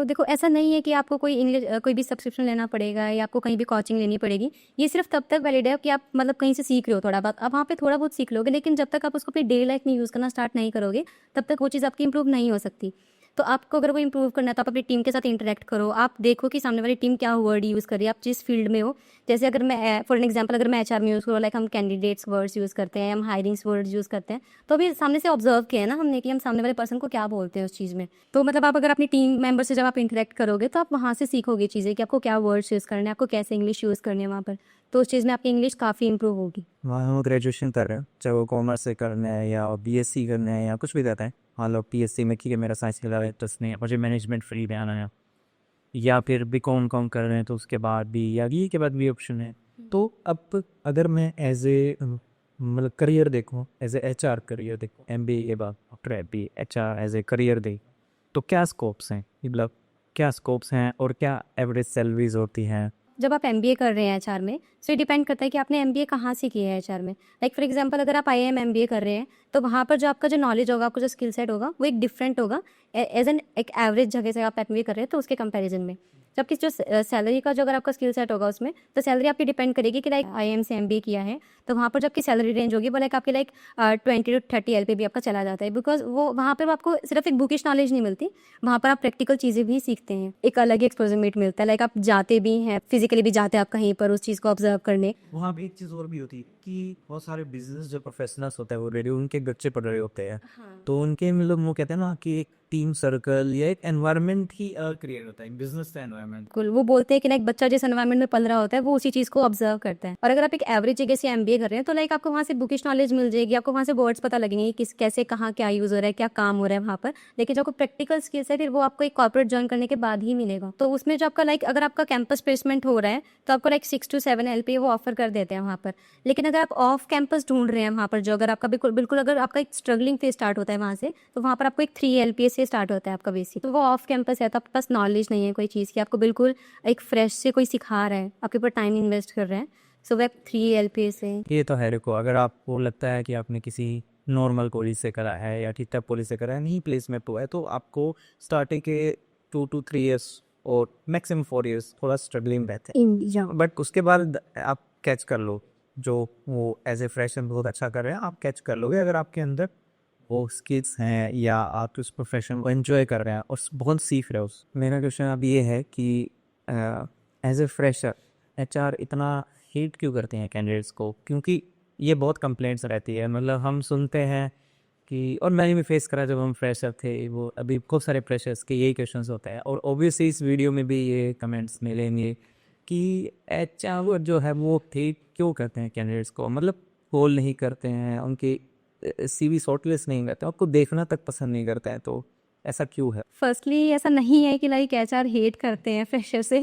देखो ऐसा नहीं है कि आपको कोई इंग्लिश कोई भी सब्सक्रिप्शन लेना पड़ेगा या आपको कहीं भी कोचिंग लेनी पड़ेगी। ये सिर्फ तब तक वैलिड है कि आप मतलब कहीं से सीख रहे हो थोड़ा बहुत, आप वहाँ पे थोड़ा बहुत सीख लोगे, लेकिन जब तक आप उसको अपनी डेली लाइफ में यूज़ करना स्टार्ट नहीं करोगे तब तक वो चीज़ आपकी इंप्रूव नहीं हो सकती। तो आपको अगर वो इंप्रूव करना है तो आप अपनी टीम के साथ इंटरेक्ट करो, आप देखो कि सामने वाली टीम क्या वर्ड यूज़ कर रही है, आप जिस फील्ड में हो। जैसे अगर मैं फॉर एन एग्जांपल अगर मैं एचआर में यूज़ करूँ, लाइक हम कैंडिडेट्स वर्ड्स यूज़ करते हैं, हम हायरिंग्स वर्ड्स यूज़ करते हैं, तो अभी सामने से ऑब्जर्व किया है ना हमने कि हम सामने वाले पर्सन को क्या बोलते हैं उस चीज़ में। तो मतलब आप अगर अपनी टीम मेंबर से जब आप इंटरेक्ट करोगे तो आप वहाँ से सीखोगे चीज़ें कि आपको क्या वर्ड्स यूज़ करने हैं, आपको कैसे इंग्लिश यूज़ करनी है वहाँ पर, तो उस चीज़ में आपकी इंग्लिश काफ़ी इंप्रूव होगी। वहाँ हम ग्रेजुएशन कर रहे हैं, चाहे वो कॉमर्स से करना है या बीएससी करना है या कुछ भी करता है। मान लो पीएससी में कि मेरा साइंस के अलावा इंटरेस्ट नहीं है, मुझे मैनेजमेंट फील्ड में आना है, या फिर बीकॉम कर रहे हैं तो उसके बाद भी या बीए के बाद भी ऑप्शन है। तो अब अगर मैं एज ए मतलब करियर देखूँ, एज ए एचआर करियर देखूँ, एमबीए के बाद after MBA HR as a career देख, तो क्या स्कोप्स हैं, मतलब क्या स्कोप्स हैं और क्या एवरेज सैलरीज होती हैं? जब आप एमबीए कर रहे हैं एचआर में, सो ये डिपेंड करता है कि आपने एमबीए कहाँ से किया है एचआर में। लाइक फॉर एग्जांपल अगर आप आईआईएम एमबीए कर रहे हैं तो वहाँ पर जो आपका जो नॉलेज होगा, आपका जो स्किल सेट होगा वो एक डिफरेंट होगा एज एन एक एवरेज जगह से आप एमबीए कर रहे हैं तो उसके कंपैरिजन में। जबकि जो सैलरी का जो अगर आपका स्किल सेट होगा उसमें, तो सैलरी आपकी डिपेंड करेगी कि लाइक आईआईएम से एमबीए किया है तो वहाँ पर जो आपकी सैलरी रेंज होगी वो लाइक आपकी लाइक 20 to 30 एलपी भी आपका चला जाता है, बिकॉज वो वहाँ पर आपको सिर्फ एक बुकिश नॉलेज नहीं मिलती, वहाँ पर आप प्रैक्टिकल चीज़ें भी सीखते हैं, एक अलग ही एक्सपोजर मिलता है। लाइक आप जाते भी हैं, फिजिकली भी जाते हैं आप कहीं पर उस चीज़ को ऑब्जर्व करने। वहाँ पे एक चीज़ और भी होती है कि बहुत सारे बिजनेस जो प्रोफेशनल्स होते हैं वो रेडियो उनके बच्चे पढ़ रहे होते हैं, तो उनके मतलब वो कहते हैं ना कि एक टीम सर्कल या एक एनवायरनमेंट ही क्रिएट होता है, बिजनेस का एनवायरनमेंट। बिल्कुल, वो बोलते हैं कि लाइक बच्चा जिस एनवायरनमेंट में पल रहा होता है वो उसी चीज़ को ऑब्जर्व करता है। और अगर आप एक एवरेज जगह से एमबीए कर रहे हैं तो लाइक आपको वहाँ से बुकिश नॉलेज मिल जाएगी, आपको वहाँ से वर्ड्स पता लगेंगे किस कैसे कहाँ क्या यूज़ हो रहा है, क्या काम हो रहा है वहाँ पर। लेकिन जो आपको प्रैक्टिकल स्किल्स है फिर वो आपको एक कॉर्पोरेट ज्वाइन करने के बाद ही मिलेगा। तो उसमें जो आपका लाइक अगर आपका कैंपस प्लेसमेंट हो रहा है तो आपको लाइक 6 to 7 एलपी वो ऑफर कर देते हैं वहाँ पर। लेकिन अगर आप ऑफ कैंपस ढूंढ रहे हैं वहाँ पर, जो अगर आपका बिल्कुल अगर आपका एक स्ट्रगलिंग फेज स्टार्ट होता है वहाँ से, तो वहाँ पर आपको एक 3 एलपीए से स्टार्ट होता है आपका बेसिक। तो वो ऑफ कैंपस है तो आपके पास नॉलेज नहीं है कोई चीज़ की, आपको बिल्कुल एक फ्रेश से कोई सिखा रहा है, आपके ऊपर टाइम इन्वेस्ट कर रहे हैं, सो वो 3 एलपीए से। ये तो है। देखो अगर आपको लगता है कि आपने किसी नॉर्मल कॉलेज से करा है या ठीक ठाक कॉलेज से करा है, नहीं प्लेसमेंट हुआ है, तो आपको स्टार्टिंग के 2 to 3 ईयर्स और मैक्सिमम 4 ईयर्स थोड़ा स्ट्रगलिंग रहते हैं, बट उसके बाद आप कैच कर लो, जो वो एज ए फ्रेशर बहुत अच्छा कर रहे हैं आप कैच कर लोगे अगर आपके अंदर वो स्किल्स हैं या आप उस प्रोफेशन को एंजॉय कर रहे हैं और बहुत सीख रहे हो। मेरा क्वेश्चन अब ये है कि एज ए फ्रेशर एचआर इतना हेट क्यों करते हैं कैंडिडेट्स को? क्योंकि ये बहुत कंप्लेंट्स रहती है, मतलब हम सुनते हैं कि, और मैंने भी फेस करा जब हम फ्रेशर थे, वो अभी खूब सारे फ्रेशर्स के यही क्वेश्चंस होते हैं, और ऑब्वियसली इस वीडियो में भी ये कमेंट्स मिलेंगे कि एचआर जो है वो हेट क्यों करते हैं कैंडिडेट्स को, मतलब कॉल नहीं करते हैं, उनकी सीवी शॉर्टलिस्ट नहीं करते, आपको देखना तक पसंद नहीं करते हैं, तो ऐसा क्यों है? फर्स्टली ऐसा नहीं है कि लाइक एचआर हेट करते हैं फ्रेशर से,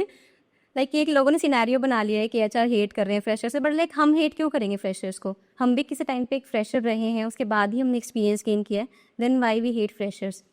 लाइक एक लोगों ने सिनेरियो बना लिया है कि एचआर हेट कर रहे हैं फ्रेशर से, बट लाइक हम हेट क्यों करेंगे फ्रेशर्स को? हम भी किसी टाइम पे एक फ्रेशर रहे हैं, उसके बाद ही हमने एक्सपीरियंस गेन किया है, then why we hate freshers.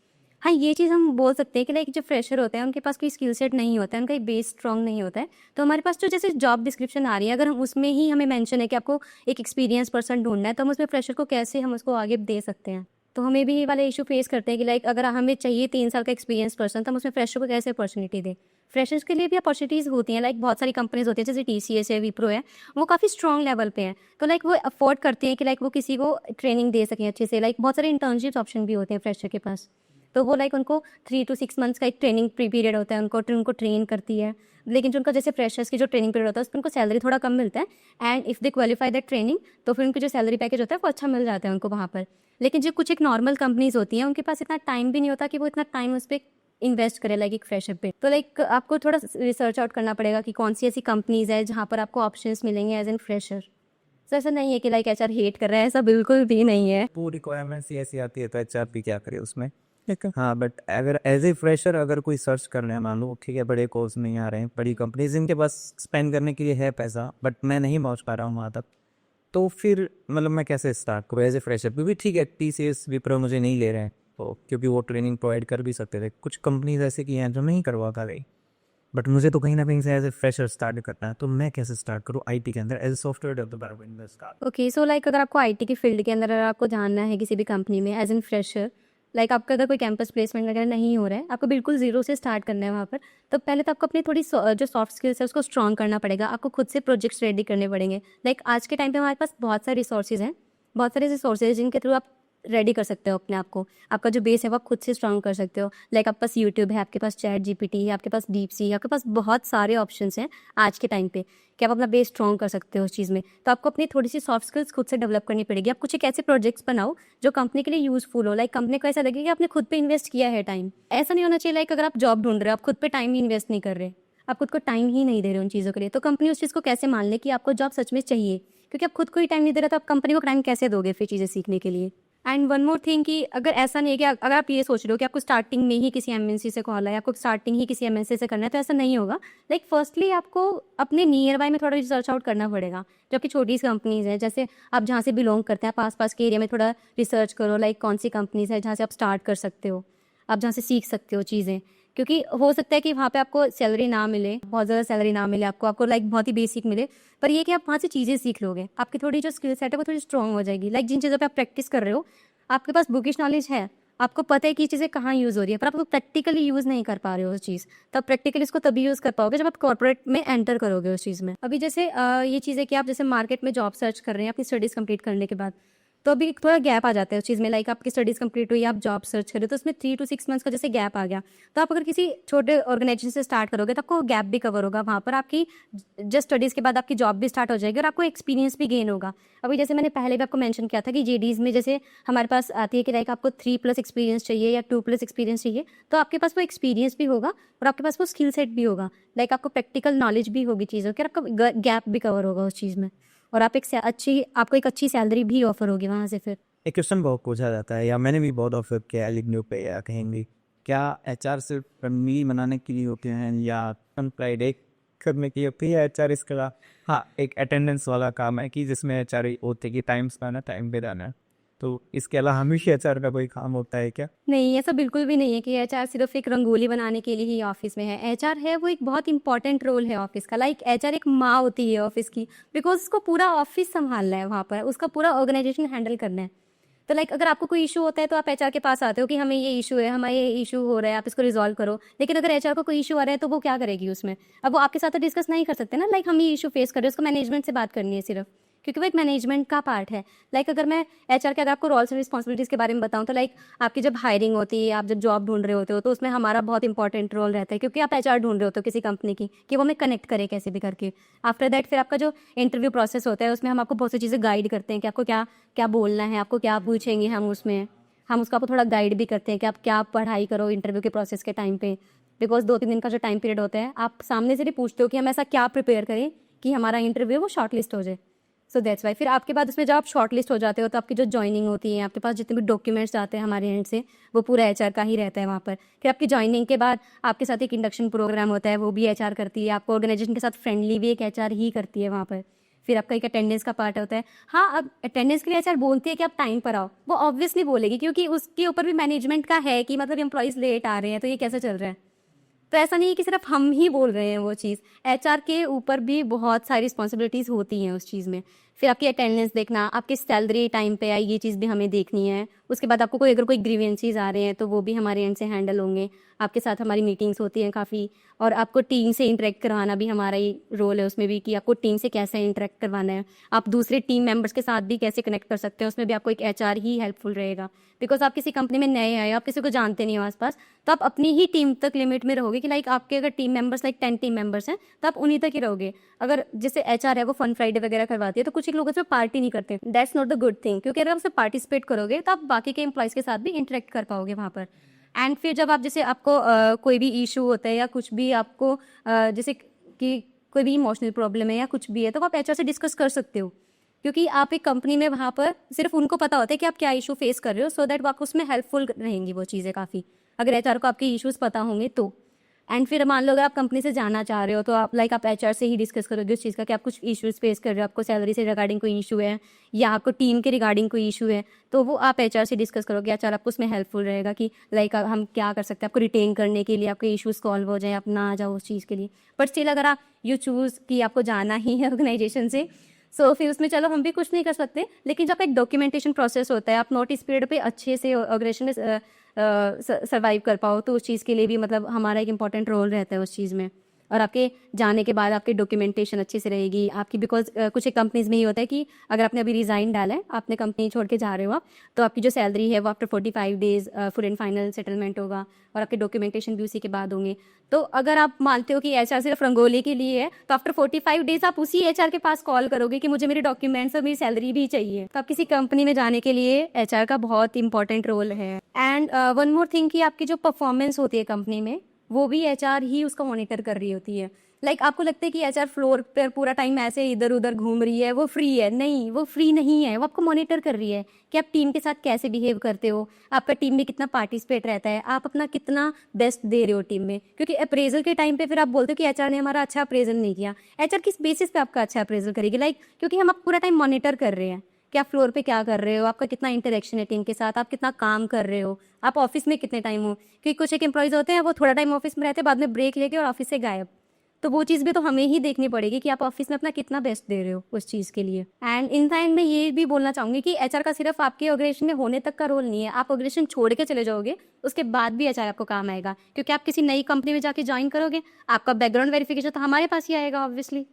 हाँ, ये चीज़ हम बोल सकते हैं कि लाइक जो फ्रेशर होते हैं उनके पास कोई स्किल सेट नहीं होता है, उनका बेस स्ट्रॉन्ग नहीं होता है। तो हमारे पास जो जैसे जॉब डिस्क्रिप्शन आ रही है, अगर हम उसमें ही हमें मेंशन है कि आपको एक एक्सपीरियंस पर्सन ढूंढना है, तो हम उसमें फ्रेशर को कैसे हम उसको आगे दे सकते हैं। तो हमें भी ये वाला इशू फेस करते हैं कि लाइक अगर हमें चाहिए 3 साल का एक्सपीरियंस पर्सन, तो हम उसमें फ्रेशर को कैसे अपॉर्चुनिटी दें। फ्रेशर्स के लिए भी अपॉर्चुनिटीज़ होती हैं, लाइक बहुत सारी कंपनीज होती है जैसे TCS है, विप्रो है, वो काफ़ी स्ट्रॉन्ग लेवल पे हैं। तो लाइक वो अफोर्ड करते हैं कि लाइक वो किसी को ट्रेनिंग दे सकें अच्छे से। लाइक बहुत सारे इंटर्नशिप्स ऑप्शन भी होते हैं फ्रेशर के पास। तो वो लाइक उनको 3 to 6 मंथ्स का एक ट्रेनिंग पीरियड होता है, उनको ट्रेन करती है। लेकिन जो उनका जैसे फ्रेशर्स की जो ट्रेनिंग पीरियड होता है उसमें उनको सैलरी थोड़ा कम मिलता है, and if they qualify that training तो फिर उनको जो सैलरी पैकेज होता है वो अच्छा मिल जाता है उनको वहाँ पर। लेकिन जो कुछ एक नॉर्मल कंपनीज होती हैं उनके पास इतना टाइम भी नहीं होता कि वो इतना टाइम उस पर इन्वेस्ट करे लाइक एक फ्रेशर पे। तो लाइक आपको थोड़ा रिसर्च आउट करना पड़ेगा कि कौन सी ऐसी कंपनीज है जहाँ पर आपको ऑप्शंस मिलेंगे एज एन फ्रेशर। तो ऐसा नहीं है कि लाइक HR हेट कर रहा है, ऐसा बिल्कुल भी नहीं है। वो रिक्वायरमेंट्स ही ऐसी आती है तो HR भी क्या करे उसमें। हाँ, बट अगर एज ए फ्रेशर अगर कोई सर्च कर रहे हैं, मान लो ठीक है बड़े कोर्स नहीं आ रहे हैं, बड़ी कंपनीज इनके पास स्पेंड करने के लिए है पैसा, बट मैं नहीं पहुँच पा रहा हूँ वहाँ तक, तो फिर मतलब मैं कैसे स्टार्ट करूँ एज ए फ्रेशर। क्योंकि ठीक है TCS विप्रो मुझे नहीं ले रहे हैं तो, क्योंकि वो ट्रेनिंग प्रोवाइड कर भी सकते थे, कुछ कंपनीज ऐसे की हैं जो नहीं करवा पा रही, बट मुझे तो कहीं ना कहीं से एज ए फ्रेशर स्टार्ट करना है। तो मैं कैसे स्टार्ट करूँ IT के अंदर as a software developer. Okay, so like अगर आपको IT की फील्ड के अंदर अगर आपको जानना है किसी भी कंपनी में एज एन फ्रेशर, लाइक आपका अगर कोई कैंपस प्लेसमेंट वगैरह नहीं हो रहा है, आपको बिल्कुल ज़ीरो से स्टार्ट करना है वहाँ पर, तो पहले तो आपको अपनी थोड़ी जो सॉफ्ट स्किल्स है उसको स्ट्रॉन्ग करना पड़ेगा। आपको खुद से प्रोजेक्ट्स रेडी करने पड़ेंगे। लाइक आज के टाइम पे हमारे पास बहुत सारे रिसोर्सेज हैं, बहुत सारे रिसोर्सेज जिनके थ्रू आप रेडी कर सकते हो अपने आप को। आपका जो बेस है वो आप खुद से स्ट्रॉन्ग कर सकते हो। लाइक आपके पास यूट्यूब है, आपके पास ChatGPT है, आपके पास DeepSeek है, आपके पास बहुत सारे ऑप्शंस हैं आज के टाइम पे कि आप अपना बेस स्ट्रॉन्ग कर सकते हो उस चीज़ में। तो आपको अपनी थोड़ी सी सॉफ्ट स्किल्स खुद से डेवलप करनी पड़ेगी। आप कुछ एक ऐसे प्रोजेक्ट्स बनाओ जो कंपनी के लिए यूजफुल हो। लाइक कंपनी को ऐसा लगे कि आपने खुद पे इन्वेस्ट किया है टाइम। ऐसा नहीं होना चाहिए लाइक अगर आप जॉब ढूंढ रहे हो, आप खुद पे टाइम ही इन्वेस्ट नहीं कर रहे, आप खुद को टाइम ही नहीं दे रहे उन चीज़ों के लिए, तो कंपनी उस चीज़ को कैसे मान ले कि आपको जॉब सच में चाहिए। क्योंकि आप खुद को ही टाइम नहीं दे रहे तो आप कंपनी को टाइम कैसे दोगे फिर चीज़ें सीखने के लिए। एंड वन मोर थिंग कि अगर ऐसा नहीं है कि अगर आप ये सोच रहे हो कि आपको स्टार्टिंग में ही किसी MNC से कॉल है, आपको स्टार्टिंग ही किसी MNC से करना है, तो ऐसा नहीं होगा। लाइक फर्स्टली आपको अपने नियर बाय में थोड़ा रिसर्च आउट करना पड़ेगा। जो कि छोटी सी कंपनीज़ हैं, जैसे आप जहाँ से बिलोंग करते हैं पास पास के एरिया में थोड़ा रिसर्च करो, लाइक कौन सी कंपनीज़ है जहाँ से आप स्टार्ट कर सकते हो, आप जहाँ से सीख सकते हो चीज़ें। क्योंकि हो सकता है कि वहाँ पे आपको सैलरी ना मिले, बहुत ज़्यादा सैलरी ना मिले आपको लाइक बहुत ही बेसिक मिले, पर ये कि आप वहाँ से चीज़ें सीख लोगे, आपकी थोड़ी जो स्किल सेट है वो थोड़ी स्ट्रॉन्ग हो जाएगी। लाइक जिन चीज़ों पे आप प्रैक्टिस कर रहे हो, आपके पास बुकिश नॉलेज है, आपको पता है कि चीज़ें कहाँ यूज़ हो रही है, पर आप लोग प्रैक्टिकली यूज़ नहीं कर पा रहे हो उस चीज़। तब प्रैक्टिकली इसको तभी यूज़ कर पाओगे जब आप कॉर्पोरेट में एंटर करोगे उस चीज़ में। अभी जैसे ये चीज़ें कि आप जैसे मार्केट में जॉब सर्च कर रहे हैं अपनी स्टडीज़ कंप्लीट करने के बाद, तो अभी थोड़ा गैप आ जाता है उस चीज़ में। लाइक आपकी स्टडीज़ कंप्लीट हुई, आप जॉब सर्च करें, तो उसमें 3 to 6 मंथ्स का जैसे गैप आ गया, तो आप अगर किसी छोटे ऑर्गेनाइजेशन से स्टार्ट करोगे तो आपको गैप भी कवर होगा वहाँ पर। आपकी जस्ट स्टडीज़ के बाद आपकी जॉब भी स्टार्ट हो जाएगी और आपको एक्सपीरियंस भी गेन होगा। अभी जैसे मैंने पहले भी आपको मेंशन किया था कि JDs में जैसे हमारे पास आती है कि लाइक आपको 3+ एक्सपीरियंस चाहिए या 2+ एक्सपीरियंस चाहिए, तो आपके पास वो एक्सपीरियंस भी होगा और आपके पास वो स्किल सेट भी होगा। लाइक आपको प्रैक्टिकल नॉलेज भी होगी चीज़ों की, और आपका गैप भी कवर होगा उस चीज़ में, और आप आपको एक अच्छी सैलरी भी ऑफर होगी वहाँ से फिर। एक क्वेश्चन बहुत पूछा जाता है, या मैंने भी बहुत ऑफर किया है लिंक्डइन पे या कहीं भी, क्या HR सिर्फ फैमिली बनाने के लिए होते हैं या अनप्लाइड एक करने की होती है HR इसके अलावा? हाँ, एक अटेंडेंस वाला काम है कि जिसमें HR होते कि टाइम से टाइम पे जाना है, तो इसके अलावा हमेशा HR का कोई काम होता है क्या? नहीं, ऐसा बिल्कुल भी नहीं है कि HR सिर्फ एक रंगोली बनाने के लिए ही ऑफिस में है। HR है वो एक बहुत इंपॉर्टेंट रोल है ऑफिस का। लाइक HR एक माँ होती है ऑफिस की, बिकॉज उसको पूरा ऑफिस संभालना है वहाँ पर, उसका पूरा ऑर्गेनाइजेशन हैंडल करना है। तो लाइक अगर आपको कोई इशू होता है तो आप HR के पास आते हो कि हमें ये इशू है, हमारे ये इशू हो रहा है, आप इसको रिजॉल्व करो। लेकिन अगर HR को कोई इशू आ रहा है तो वो क्या करेगी उसमें? अब वो आपके साथ तो डिस्कस नहीं कर सकते ना, लाइक हम ये इशू फेस कर रहे हैं, उसको मैनेजमेंट से बात करनी है सिर्फ, क्योंकि वो एक मैनेजमेंट का पार्ट है। लाइक अगर मैं HR के अगर आपको रोल्स एंड रिस्पॉन्सिबिलिटीज़ के बारे में बताऊँ तो लाइक आपकी जब हायरिंग होती है, आप जब जॉब ढूंढ रहे होते हो, तो उसमें हमारा बहुत इंपॉर्टेंट रोल रहता है, क्योंकि आप HR ढूंढ रहे होते हो किसी कंपनी की कि वो हमें कनेक्ट करे कैसे भी करके। आफ्टर दैट फिर आपका जो इंटरव्यू प्रोसेस होता है उसमें हम आपको बहुत सी चीज़ें गाइड करते हैं कि आपको क्या क्या बोलना है, आपको क्या पूछेंगे हम उसको आपको थोड़ा गाइड भी करते हैं कि आप क्या पढ़ाई करो इंटरव्यू के प्रोसेस के टाइम पे। बिकॉज 2-3 दिन का जो टाइम पीरियड होता है, आप सामने से भी पूछते हो कि हम ऐसा क्या प्रिपेयर करें कि हमारा इंटरव्यू वो शॉर्ट लिस्ट हो जाए। सो दैट्स वाई फिर आपके बाद उसमें जब आप शॉर्ट लिस्ट हो जाते हो तो आपकी जो ज्वाइनिंग होती है, आपके पास जितने भी डॉक्यूमेंट्स आते हैं हमारे एंड से, वो पूरा HR का ही रहता है वहाँ पर। फिर आपकी ज्वाइनिंग के बाद आपके साथ एक इंडक्शन प्रोग्राम होता है, वो भी HR करती है। आपको ऑर्गेनाइजेशन के साथ फ्रेंडली भी एक HR ही करती है वहाँ पर। फिर आपका एक अटेंडेंस का पार्ट होता है। हाँ, अब अटेंडेंस के लिए एचआर बोलती है कि आप टाइम पर आओ, वो ऑब्वियसली बोलेगी क्योंकि उसके ऊपर भी मैनेजमेंट का है कि मतलब एम्प्लॉयज़ लेट आ रहे हैं तो ये कैसे चल रहा है। तो ऐसा नहीं है कि सिर्फ हम ही बोल रहे हैं वो चीज़, एचआर के ऊपर भी बहुत सारी रिस्पॉन्सिबिलिटीज़ होती हैं उस चीज़ में। फिर आपकी अटेंडेंस देखना, आपकी सैलरी टाइम पे आई, ये चीज़ भी हमें देखनी है। उसके बाद आपको अगर कोई ग्रीवेंसीज आ रहे हैं तो वो भी हमारे एंड से हैंडल होंगे। आपके साथ हमारी मीटिंग्स होती हैं काफ़ी, और आपको टीम से इंटरेक्ट करवाना भी हमारा ही रोल है उसमें भी, कि आपको टीम से कैसे इंटरेक्ट करवाना है, आप दूसरे टीम मेंबर्स के साथ भी कैसे कनेक्ट कर सकते हैं, उसमें भी आपको एक एचआर ही हेल्पफुल रहेगा। बिकॉज आप किसी कंपनी में नए आए हो, आप किसी को जानते नहीं हो आसपास, तो आप अपनी ही टीम तक लिमिट में रहोगे कि लाइक आपके अगर टीम मेंबर्स 10 टीम मेंबर्स हैं तो आप उन्हीं तक ही रहोगे। अगर जैसे एचआर है वो फन फ्राइडे वगैरह करवाती है तो कुछ एक लोग उसमें पार्टी नहीं करते, that's not the good thing, क्योंकि अगर आप उसमें पार्टिसिपेट करोगे तो आप बाकी के एम्प्लॉयज़ के साथ भी इंटरेक्ट कर पाओगे वहाँ पर। एंड फिर जब आप जैसे आपको कोई भी इशू होता है या कुछ भी आपको जैसे कि कोई भी इमोशनल प्रॉब्लम है या कुछ भी है, तो आप एचआर से डिस्कस कर सकते हो, क्योंकि आप एक कंपनी में वहाँ पर सिर्फ उनको पता होता है कि आप क्या इशू फेस कर रहे हो, सो दैट आप उसमें हेल्पफुल रहेंगी वो चीज़ें काफ़ी, अगर एचआर को आपके इश्यूज़ पता होंगे तो। एंड फिर मान लो अगर आप कंपनी से जाना चाह रहे हो तो आप आप एचआर से ही डिस्कस करोगे उस चीज़ का कि आप कुछ इश्यूज़ फेस कर रहे हो, आपको सैलरी से रिगार्डिंग कोई इशू है या आपको टीम के रिगार्डिंग कोई इशू है, तो वो आप एचआर से डिस्कस करोगे। एचआर आपको उसमें हेल्पफुल रहेगा कि हम क्या कर सकते हैं आपको रिटेन करने के लिए, आपके इशूज़ सॉल्व हो जाए, आप ना आ जाओ उस चीज़ के लिए। बट स्टिल अगर आप यू चूज़ कि आपको जाना ही है ऑर्गेनाइजेशन से, सो फिर उसमें चलो हम भी कुछ नहीं कर सकते, लेकिन जब एक डॉक्यूमेंटेशन प्रोसेस होता है, आप नोटिस पीरियड पे अच्छे से ऑर्गेनाइजेशन में सर्वाइव कर पाओ, तो उस चीज़ के लिए भी मतलब हमारा एक इंपॉर्टेंट रोल रहता है उस चीज़ में। और आपके जाने के बाद आपकी डॉक्यूमेंटेशन अच्छे से रहेगी आपकी, बिकॉज कुछ एक कंपनीज में ये होता है कि अगर आपने अभी रिज़ाइन डाला है, आपने कंपनी छोड़ के जा रहे हो आप, तो आपकी जो सैलरी है वो after 45 days full and final settlement होगा और आपके डॉक्यूमेंटेशन भी उसी के बाद होंगे। तो अगर आप मानते हो कि एचआर सिर्फ रंगोली के लिए है, तो आफ्टर 45 डेज़ आप उसी एचआर के पास कॉल करोगे कि मुझे मेरे डॉक्यूमेंट्स और मेरी सैलरी भी चाहिए। तो आप किसी कंपनी में जाने के लिए एचआर का बहुत इंपॉर्टेंट रोल है। एंड वन मोर थिंग कि आपकी जो परफॉर्मेंस होती है कंपनी में, वो भी एचआर ही उसका मॉनिटर कर रही होती है। आपको लगता है कि एचआर फ्लोर पर पूरा टाइम ऐसे इधर उधर घूम रही है, वो फ्री है, नहीं वो फ्री नहीं है, वो आपको मॉनिटर कर रही है कि आप टीम के साथ कैसे बिहेव करते हो, आपका टीम में कितना पार्टिसिपेट रहता है, आप अपना कितना बेस्ट दे रहे हो टीम में। क्योंकि अप्रेजल के टाइम पे फिर आप बोलते हो कि एचआर ने हमारा अच्छा अप्रेजल नहीं किया, एचआर किस बेसिस पे आपका अच्छा अप्रेजल करेगी? क्योंकि हम आप पूरा टाइम मॉनिटर कर रहे हैं कि आप फ्लोर पे क्या कर रहे हो, आपका कितना इंटरेक्शन है टीम के साथ, आप कितना काम कर रहे हो, आप ऑफिस में कितने टाइम हो। क्योंकि कुछ एक एम्प्लॉयज़ होते हैं वो थोड़ा टाइम ऑफिस में रहते हैं, बाद में ब्रेक लेके और ऑफिस से गायब, तो वो चीज़ भी तो हमें ही देखनी पड़ेगी कि आप ऑफिस में अपना कितना बेस्ट दे रहे हो उस चीज़ के लिए। एंड इन द एंड मैं ये भी बोलना चाहूँगी कि एचआर का सिर्फ आपके ऑर्गेनाइजेशन में होने तक का रोल नहीं है, आप ऑर्गेनाइजेशन छोड़ के चले जाओगे उसके बाद भी एचआर आपको काम आएगा, क्योंकि आप किसी नई कंपनी में जाके ज्वाइन करोगे, आपका बैकग्राउंड वेरिफिकेशन तो हमारे पास ही आएगा ऑब्वियसली।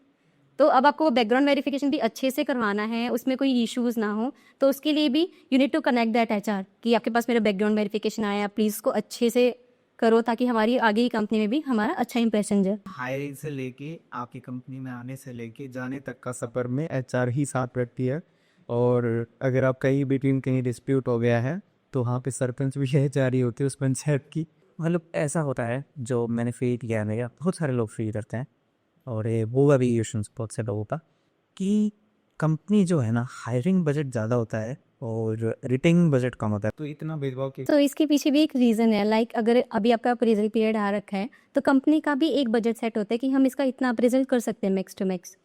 तो अब आपको वो बैकग्राउंड वेरिफिकेशन भी अच्छे से करवाना है, उसमें कोई इश्यूज़ ना हो, तो उसके लिए भी you need to connect that HR कि आपके पास मेरा बैकग्राउंड वेरिफिकेशन आया, प्लीज़ उसको अच्छे से करो ताकि हमारी आगे की कंपनी में भी हमारा अच्छा इंप्रेशन जाए। हायरिंग से लेके आपकी कंपनी में आने से लेके जाने तक का सफ़र में एचआर ही साथ रहती है। और अगर आप कहीं बिटवीन कहीं डिस्प्यूट हो गया है तो वहाँ पे सरपंच भी एचआर ही होती है उस पंचायत की। मतलब ऐसा होता है, जो मैंने फील किया है, मेरा बहुत सारे लोग फील करते हैं और ये वो भी इशूज़ बहुत से लोगों का, कि कंपनी जो है ना, हायरिंग बजट ज़्यादा होता है और रिटेनिंग बजट कम होता है, तो इतना भेदभाव की। तो इसके पीछे भी एक रीज़न है, अगर अभी आपका अप्रेजल पीरियड आ रखा है तो कंपनी का भी एक बजट सेट होता है कि हम इसका इतना अप्रेजल कर सकते हैं max to max.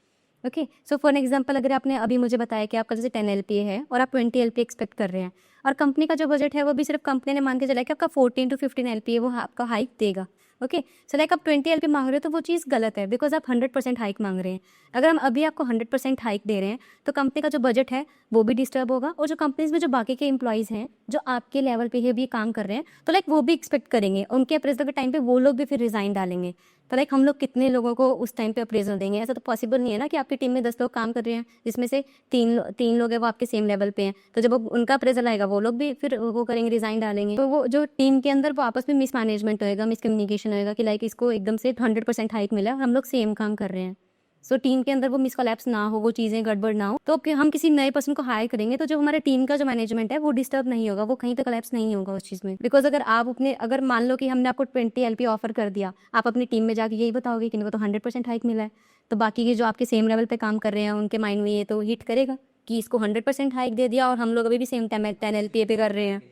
Okay, so for example अगर आपने अभी मुझे बताया कि आपका जैसे 10 LPA है और आप 20 LPA एक्सपेक्ट कर रहे हैं, और कंपनी का जो बजट है वो भी सिर्फ कंपनी ने मान के चला कि आपका 14 to 15 LPA वो आपका हाइक देगा। ओके, सो आप 20 LPA मांग रहे हो तो वो चीज़ गलत है, बिकॉज आप 100% हाइक मांग रहे हैं। अगर हम अभी आपको 100% हाइक दे रहे हैं तो कंपनी का जो बजट है वो भी डिस्टर्ब होगा, और जो कंपनीज में जो बाकी के एम्प्लॉयज़ हैं जो आपके लेवल पे भी काम कर रहे हैं, तो वो भी एक्सपेक्ट करेंगे, उनके अप्रेजल के टाइम पे वो लोग भी फिर रिज़ाइन डालेंगे। तो हम लोग कितने लोगों को उस टाइम पे अप्रेजल देंगे? ऐसा तो पॉसिबल नहीं है ना कि आपकी टीम में 10 लोग काम कर रहे हैं जिसमें से तीन लोग हैं वो आपके सेम लेवल पे हैं, तो जब उनका अप्रेजल आएगा वो लोग भी फिर वो करेंगे, रिज़ाइन डालेंगे। तो वो जो टीम के अंदर वो आपस में मिसमैनेजमेंट होएगा, मिसकम्युनिकेशन होएगा कि इसको एकदम से 100% हाइक मिला है और हम लोग सेम काम कर रहे हैं। सो टीम के अंदर वो मिसकोलैप्स ना हो, वो चीज़ें गड़बड़ ना हो, तो हम किसी नए पर्सन को हायर करेंगे तो जो हमारे टीम का जो मैनेजमेंट है वो डिस्टर्ब नहीं होगा, वो कहीं तक कोलैप्स नहीं होगा उस चीज़ में। बिकॉज अगर मान लो कि हमने आपको 20 LP ऑफर कर दिया, आप अपनी टीम में जाके यही बताओगे कि इनको तो 100% हाइक मिला है, तो बाकी के जो आपके सेम लेवल पे काम कर रहे हैं उनके माइंड में ये तो हिट करेगा कि इसको 100% हाइक दे दिया और हम लोग अभी भी सेम 10 LPA पे कर रहे हैं।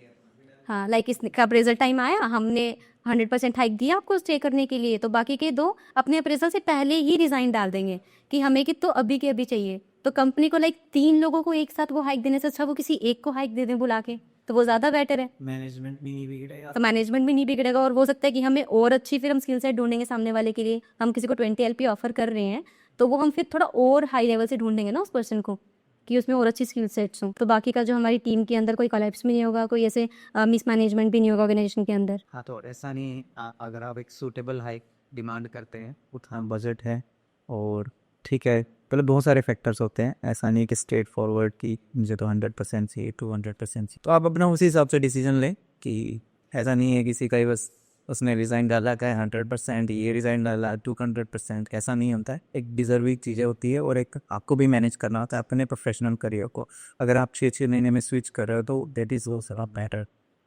हाँ, इसका अप्रेजल टाइम आया, हमने 100% हाइक दिया आपको स्टे करने के लिए, तो बाकी के दो अपने अप्रेजल से पहले ही रिज़ाइन डाल देंगे कि हमें कि तो अभी के अभी चाहिए, तो कंपनी को लाइक 3 लोगों को एक साथ वो हाइक देने से अच्छा वो किसी एक को हाइक दे दें बुला के, तो वो ज़्यादा बेटर है। मैनेजमेंट भी नहीं बिगड़ेगा। तो मैनेजमेंट भी नहीं बिगड़ेगा और हो सकता है कि हमें और अच्छी फिर हम स्किल सेट ढूंढेंगे सामने वाले के लिए। हम किसी को 20 LP ऑफर कर रहे हैं तो वो हम फिर थोड़ा और हाई लेवल से ढूंढेंगे ना उस पर्सन को, कि उसमें और अच्छी स्किल सेट्स हों। तो बाकी का जो हमारी टीम के अंदर कोई कोलैप्स भी नहीं होगा, कोई ऐसे मिस मैनेजमेंट भी नहीं होगा ऑर्गेनाइजेशन के अंदर। हाँ, तो ऐसा नहीं अगर आप एक सूटेबल हाइक डिमांड करते हैं, उतना बजट है और ठीक है, पहले बहुत सारे फैक्टर्स होते हैं, ऐसा नहीं कि स्ट्रेट फॉरवर्ड कि मुझे तो 100% चाहिए, 200% चाहिए। तो आप अपना उसी हिसाब से डिसीजन लें कि ऐसा नहीं है किसी का ही बस उसने रिज़ाइन डाला का है 100%, ये रिज़ाइन डाला 200%, ऐसा नहीं होता है। एक डिज़र्विंग चीज़ें होती है और एक आपको भी मैनेज करना होता है अपने प्रोफेशनल करियर को। अगर आप 6-6 महीने में स्विच कर रहे हो तो दैट इज़ ऑल्सो मैटर,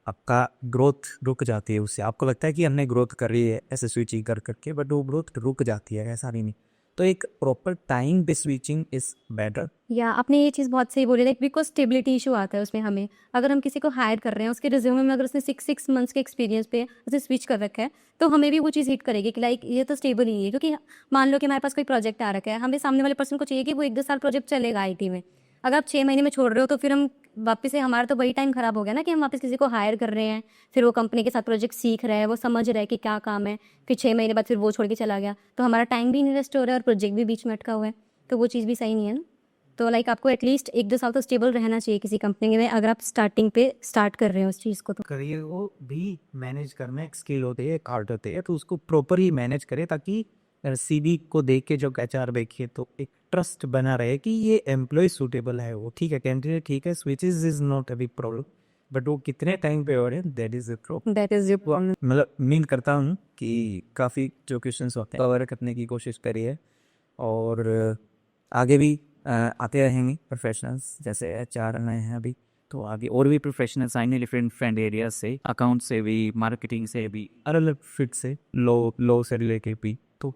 आपका ग्रोथ रुक जाती है उससे। आपको लगता है कि हमने ग्रोथ कर रही है ऐसे स्विचिंग कर करके, बट वो ग्रोथ रुक जाती है, ऐसा नहीं। तो एक प्रॉपर टाइम पे स्विचिंग इज बेटर। या आपने ये चीज़ बहुत सही बोली, लाइक बिकॉज स्टेबिलिटी इशू आता है उसमें हमें। अगर हम किसी को हायर कर रहे हैं, उसके रिज्यूमे में अगर उसने 6 मंथ्स के एक्सपीरियंस पे उसे स्विच कर रखा है, तो हमें भी वो चीज़ हिट करेगी कि लाइक ये तो स्टेबल ही है। क्योंकि मान लो कि हमारे पास कोई प्रोजेक्ट आ रखा है, हमें सामने वाले पर्सन को चाहिए कि वो 1-2 साल प्रोजेक्ट चलेगा IT में। अगर आप 6 महीने में छोड़ रहे हो तो फिर हम वापस से, हमारा तो वही टाइम खराब हो गया ना कि हम वापस किसी को हायर कर रहे हैं, फिर वो कंपनी के साथ प्रोजेक्ट सीख रहा है, वो समझ रहा है कि क्या काम है, फिर 6 महीने बाद फिर वो छोड़ के चला गया, तो हमारा टाइम भी इन्वेस्ट हो रहा है और प्रोजेक्ट भी बीच में अटका हुआ है, तो वो चीज़ भी सही नहीं है ना। तो लाइक आपको एटलीस्ट 1-2 साल तो स्टेबल रहना चाहिए किसी कंपनी में, अगर आप स्टार्टिंग पे स्टार्ट कर रहे हो उस चीज़ को। तो करियर को भी मैनेज करना एक स्किल होती है, एक आर्ट होती है, तो उसको प्रॉपर ही मैनेज करें ताकि CV को देख के जब HR देखे तो एक ट्रस्ट बना रहे कि ये एम्प्लॉय सूटेबल है। वो ठीक है, कैंडिडेट ठीक है, switches is not a big problem, but वो कितने टाइम पे हो रहे हैं that is a problem. That is your problem. मतलब उम्मीद करता हूँ कि काफ़ी जो क्वेश्चंस होते हैं कवर करने की कोशिश करी है और आगे भी आते रहेंगे प्रोफेशनल्स, जैसे HR नए हैं अभी, तो आगे और भी प्रोफेशनल्स आएंगे डिफरेंट एरियाज से, अकाउंट से भी, मार्केटिंग से भी, अलग अलग फील्ड से, लो से रिलेटेड भी। तो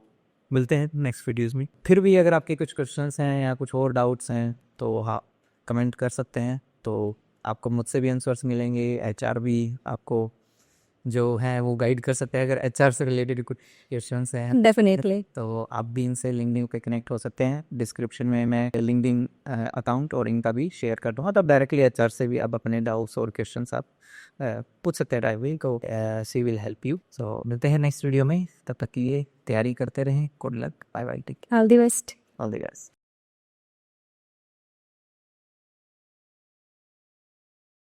मिलते हैं नेक्स्ट वीडियोस में। फिर भी अगर आपके कुछ क्वेश्चंस हैं या कुछ और डाउट्स हैं तो हाँ कमेंट कर सकते हैं, तो आपको मुझसे भी आंसर्स मिलेंगे, HR भी आपको जो है वो गाइड कर सकते हैं अगर HR से रिलेटेड कुछ क्वेश्चंस हैं डेफिनेटली। तो आप भी इनसे लिंक्डइन पे कनेक्ट हो सकते हैं। डिस्क्रिप्शन में मैं लिंक्डइन अकाउंट और इनका भी शेयर कर दूँगा, तब डायरेक्टली HR से भी आप अपने डाउट्स और क्वेश्चंस आप पूछ सकते हैं डायरेक्टली, को शी विल हेल्प यू। सो मिलते हैं नेक्स्ट वीडियो में, तब तक के लिए तैयारी करते रहें। Good luck, bye bye, take care, all the best. All the best.